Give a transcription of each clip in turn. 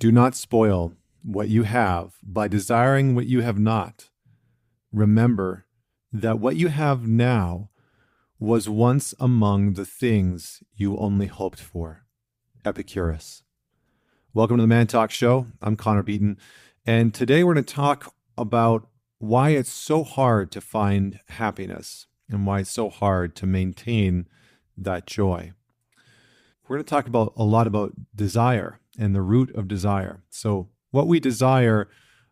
Do not spoil what you have by desiring what you have not. Remember that what you have now was once among the things you only hoped for. Epicurus. Welcome to the Man Talk Show. I'm Connor Beaton, and today we're going to talk about why it's so hard to find happiness and why it's so hard to maintain that joy. We're going to talk about a lot about desire and the root of desire. So what we desire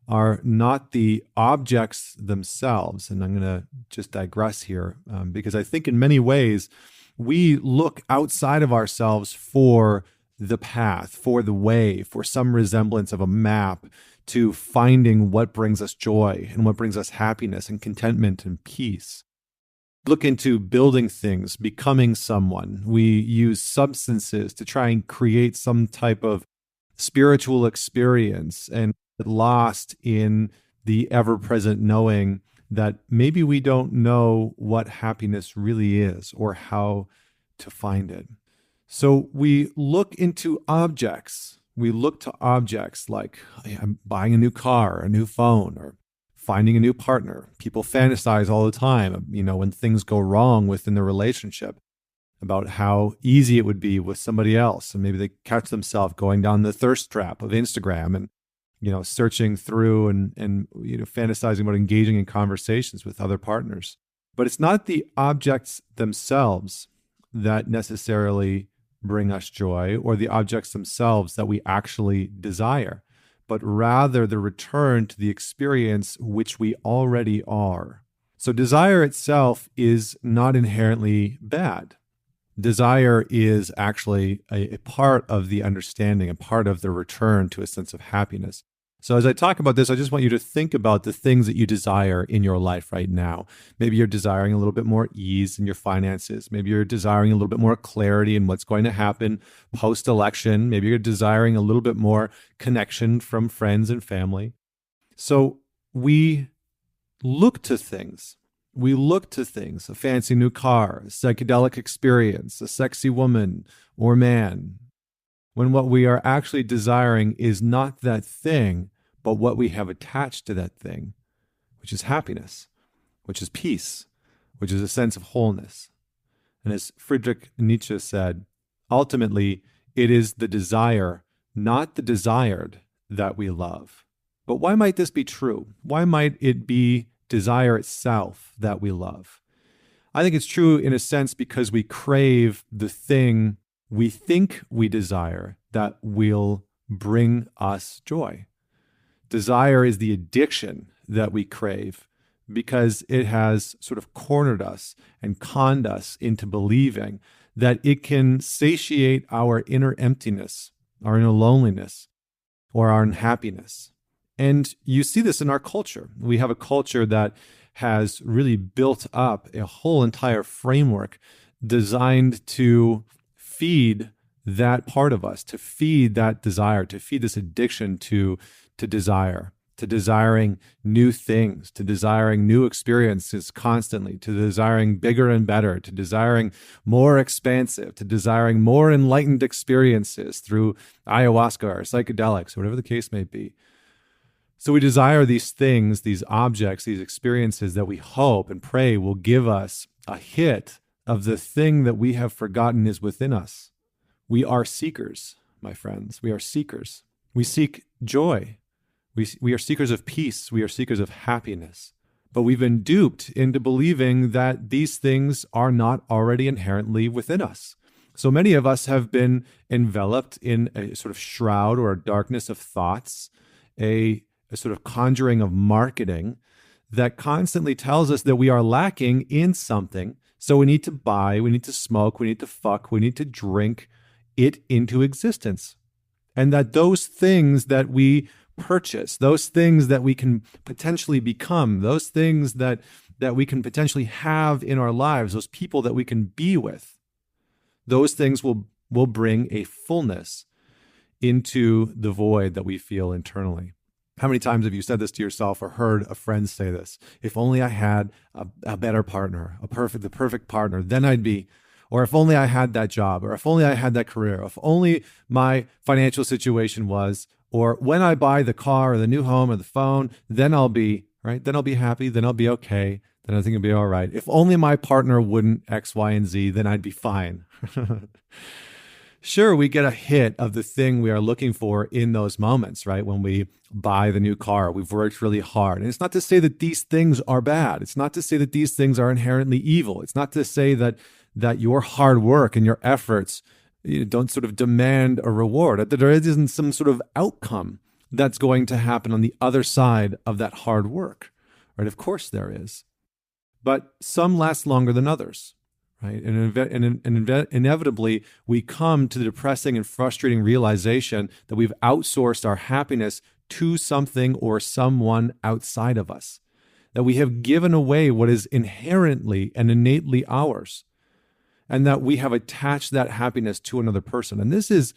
are not the objects themselves. And I'm going to just digress here because I think in many ways we look outside of ourselves for the path, for the way, for some resemblance of a map to finding what brings us joy and what brings us happiness and contentment and peace. Look into building things, becoming someone. We use substances to try and create some type of spiritual experience and get lost in the ever-present knowing that maybe we don't know what happiness really is or how to find it. So we look into objects. We look to objects like I'm buying a new car, a new phone, or finding a new partner. People fantasize all the time, when things go wrong within the relationship, about how easy it would be with somebody else. And maybe they catch themselves going down the thirst trap of Instagram and, searching through and fantasizing about engaging in conversations with other partners. But it's not the objects themselves that necessarily bring us joy or the objects themselves that we actually desire, but rather the return to the experience which we already are. So desire itself is not inherently bad. Desire is actually a part of the understanding, a part of the return to a sense of happiness. So as I talk about this, I just want you to think about the things that you desire in your life right now. Maybe you're desiring a little bit more ease in your finances. Maybe you're desiring a little bit more clarity in what's going to happen post-election. Maybe you're desiring a little bit more connection from friends and family. So we look to things. We look to things, a fancy new car, a psychedelic experience, a sexy woman or man, when what we are actually desiring is not that thing, but what we have attached to that thing, which is happiness, which is peace, which is a sense of wholeness. And as Friedrich Nietzsche said, ultimately, it is the desire, not the desired, that we love. But why might this be true? Why might it be desire itself that we love? I think it's true in a sense because we crave the thing we think we desire that will bring us joy. Desire is the addiction that we crave because it has sort of cornered us and conned us into believing that it can satiate our inner emptiness, our inner loneliness, or our unhappiness. And you see this in our culture. We have a culture that has really built up a whole entire framework designed to feed that part of us, to feed that desire, to feed this addiction to desire, to desiring new things, to desiring new experiences constantly, to desiring bigger and better, to desiring more expansive, to desiring more enlightened experiences through ayahuasca or psychedelics, whatever the case may be. So we desire these things, these objects, these experiences that we hope and pray will give us a hit of the thing that we have forgotten is within us. We are seekers, my friends. We are seekers. We seek joy. We are seekers of peace. We are seekers of happiness. But we've been duped into believing that these things are not already inherently within us. So many of us have been enveloped in a sort of shroud or a darkness of thoughts, a sort of conjuring of marketing that constantly tells us that we are lacking in something. So we need to buy, we need to smoke, we need to fuck, we need to drink it into existence. And that those things that we purchase, those things that we can potentially become, those things that we can potentially have in our lives, those people that we can be with, those things will bring a fullness into the void that we feel internally. How many times have you said this to yourself or heard a friend say this? If only I had a better partner, the perfect partner, then I'd be, or if only I had that job, or if only I had that career, if only my financial situation was, or when I buy the car or the new home or the phone, then I'll be, right? Then I'll be happy, then I'll be okay, then I think it'll be all right. If only my partner wouldn't X, Y, and Z, then I'd be fine. Sure, we get a hit of the thing we are looking for in those moments, right? When we buy the new car, we've worked really hard. And it's not to say that these things are bad. It's not to say that these things are inherently evil. It's not to say that your hard work and your efforts don't sort of demand a reward, that there isn't some sort of outcome that's going to happen on the other side of that hard work, right? Of course there is. But some last longer than others. Right? And inevitably, we come to the depressing and frustrating realization that we've outsourced our happiness to something or someone outside of us, that we have given away what is inherently and innately ours, and that we have attached that happiness to another person. And this is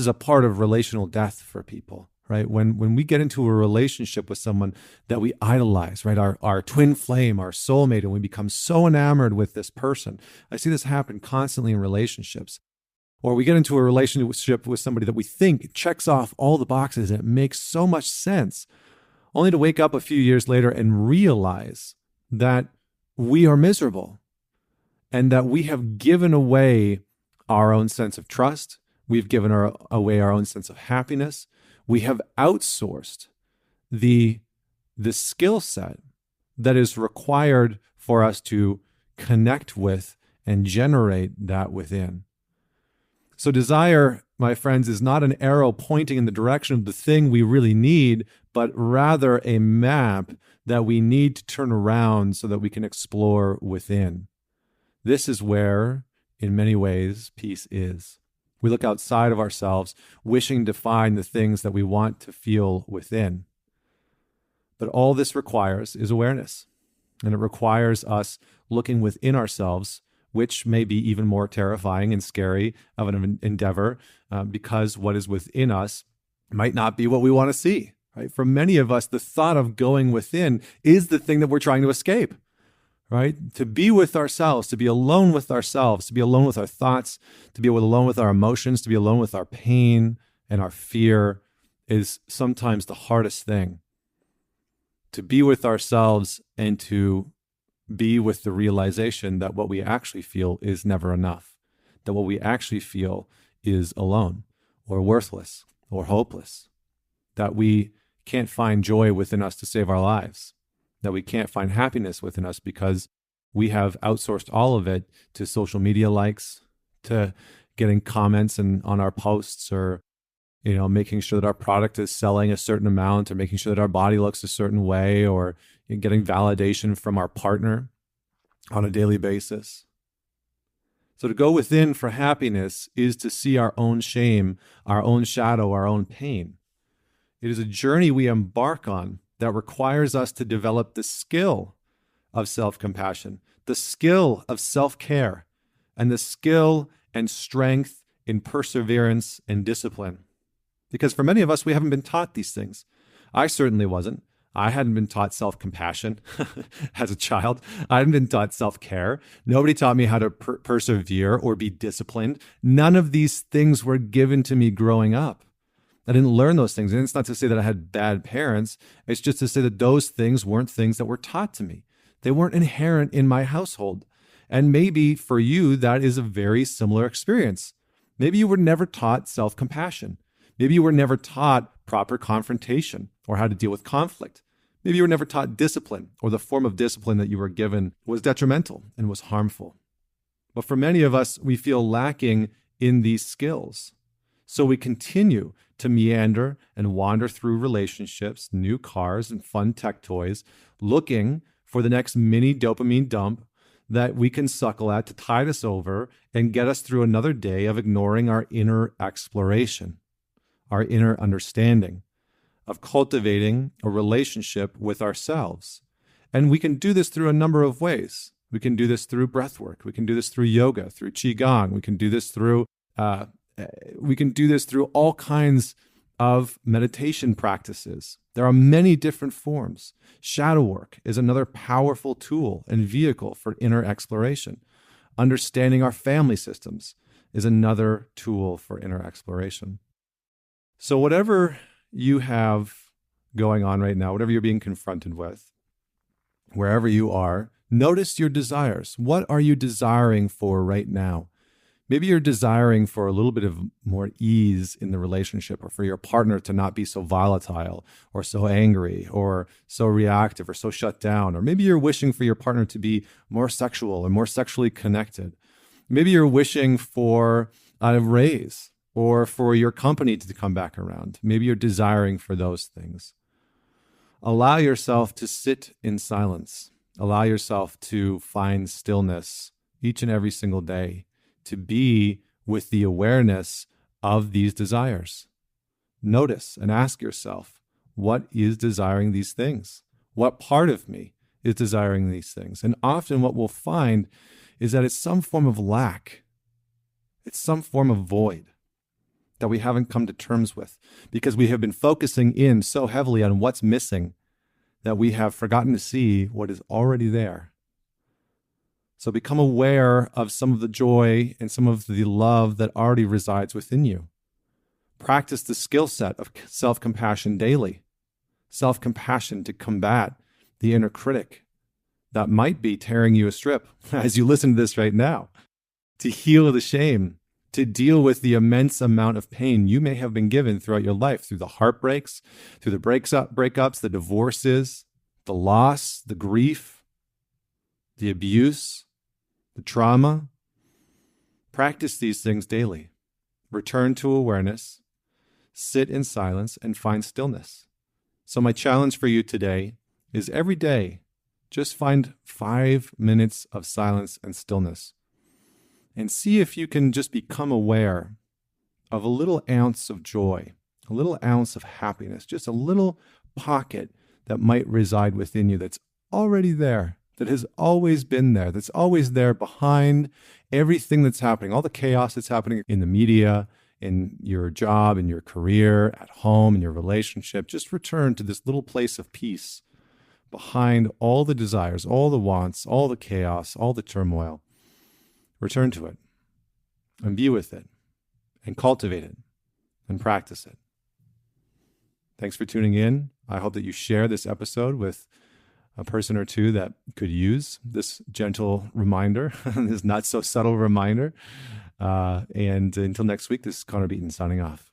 a part of relational death for people. Right? When we get into a relationship with someone that we idolize, right? Our twin flame, our soulmate, and we become so enamored with this person. I see this happen constantly in relationships. Or we get into a relationship with somebody that we think checks off all the boxes and it makes so much sense, only to wake up a few years later and realize that we are miserable and that we have given away our own sense of trust. We've given away our own sense of happiness. We have outsourced the skill set that is required for us to connect with and generate that within. So desire, my friends, is not an arrow pointing in the direction of the thing we really need, but rather a map that we need to turn around so that we can explore within. This is where, in many ways, peace is. We look outside of ourselves, wishing to find the things that we want to feel within. But all this requires is awareness. And it requires us looking within ourselves, which may be even more terrifying and scary of an endeavor, because what is within us might not be what we want to see. Right? For many of us, the thought of going within is the thing that we're trying to escape. Right? To be with ourselves, to be alone with ourselves, to be alone with our thoughts, to be alone with our emotions, to be alone with our pain and our fear is sometimes the hardest thing. To be with ourselves and to be with the realization that what we actually feel is never enough, that what we actually feel is alone or worthless or hopeless, that we can't find joy within us to save our lives, that we can't find happiness within us because we have outsourced all of it to social media likes, to getting comments on our posts, or making sure that our product is selling a certain amount, or making sure that our body looks a certain way, or getting validation from our partner on a daily basis. So to go within for happiness is to see our own shame, our own shadow, our own pain. It is a journey we embark on that requires us to develop the skill of self-compassion, the skill of self-care, and the skill and strength in perseverance and discipline. Because for many of us, we haven't been taught these things. I certainly wasn't. I hadn't been taught self-compassion as a child. I hadn't been taught self-care. Nobody taught me how to persevere or be disciplined. None of these things were given to me growing up. I didn't learn those things. And it's not to say that I had bad parents. It's just to say that those things weren't things that were taught to me. They weren't inherent in my household. And maybe for you, that is a very similar experience. Maybe you were never taught self-compassion. Maybe you were never taught proper confrontation or how to deal with conflict. Maybe you were never taught discipline, or the form of discipline that you were given was detrimental and was harmful. But for many of us, we feel lacking in these skills. So we continue to meander and wander through relationships, new cars, and fun tech toys, looking for the next mini dopamine dump that we can suckle at to tide us over and get us through another day of ignoring our inner exploration, our inner understanding, of cultivating a relationship with ourselves. And we can do this through a number of ways. We can do this through breath work. We can do this through yoga, through qigong. We can do this through all kinds of meditation practices. There are many different forms. Shadow work is another powerful tool and vehicle for inner exploration. Understanding our family systems is another tool for inner exploration. So whatever you have going on right now, whatever you're being confronted with, wherever you are, notice your desires. What are you desiring for right now? Maybe you're desiring for a little bit of more ease in the relationship, or for your partner to not be so volatile or so angry or so reactive or so shut down. Or maybe you're wishing for your partner to be more sexual or more sexually connected. Maybe you're wishing for a raise or for your company to come back around. Maybe you're desiring for those things. Allow yourself to sit in silence. Allow yourself to find stillness each and every single day, to be with the awareness of these desires. Notice and ask yourself, what is desiring these things? What part of me is desiring these things? And often what we'll find is that it's some form of lack. It's some form of void that we haven't come to terms with, because we have been focusing in so heavily on what's missing that we have forgotten to see what is already there. So become aware of some of the joy and some of the love that already resides within you. Practice the skill set of self-compassion daily. Self-compassion to combat the inner critic that might be tearing you a strip as you listen to this right now. To heal the shame, to deal with the immense amount of pain you may have been given throughout your life, through the heartbreaks, through the breakups, the divorces, the loss, the grief, the abuse, the trauma. Practice these things daily. Return to awareness, sit in silence, and find stillness. So my challenge for you today is every day, just find 5 minutes of silence and stillness, and see if you can just become aware of a little ounce of joy, a little ounce of happiness, just a little pocket that might reside within you that's already there, that has always been there, that's always there behind everything that's happening, all the chaos that's happening in the media, in your job, in your career, at home, in your relationship. Just return to this little place of peace behind all the desires, all the wants, all the chaos, all the turmoil. Return to it and be with it and cultivate it and practice it. Thanks for tuning in. I hope that you share this episode with a person or two that could use this gentle reminder, this not so subtle reminder. And until next week, this is Connor Beaton signing off.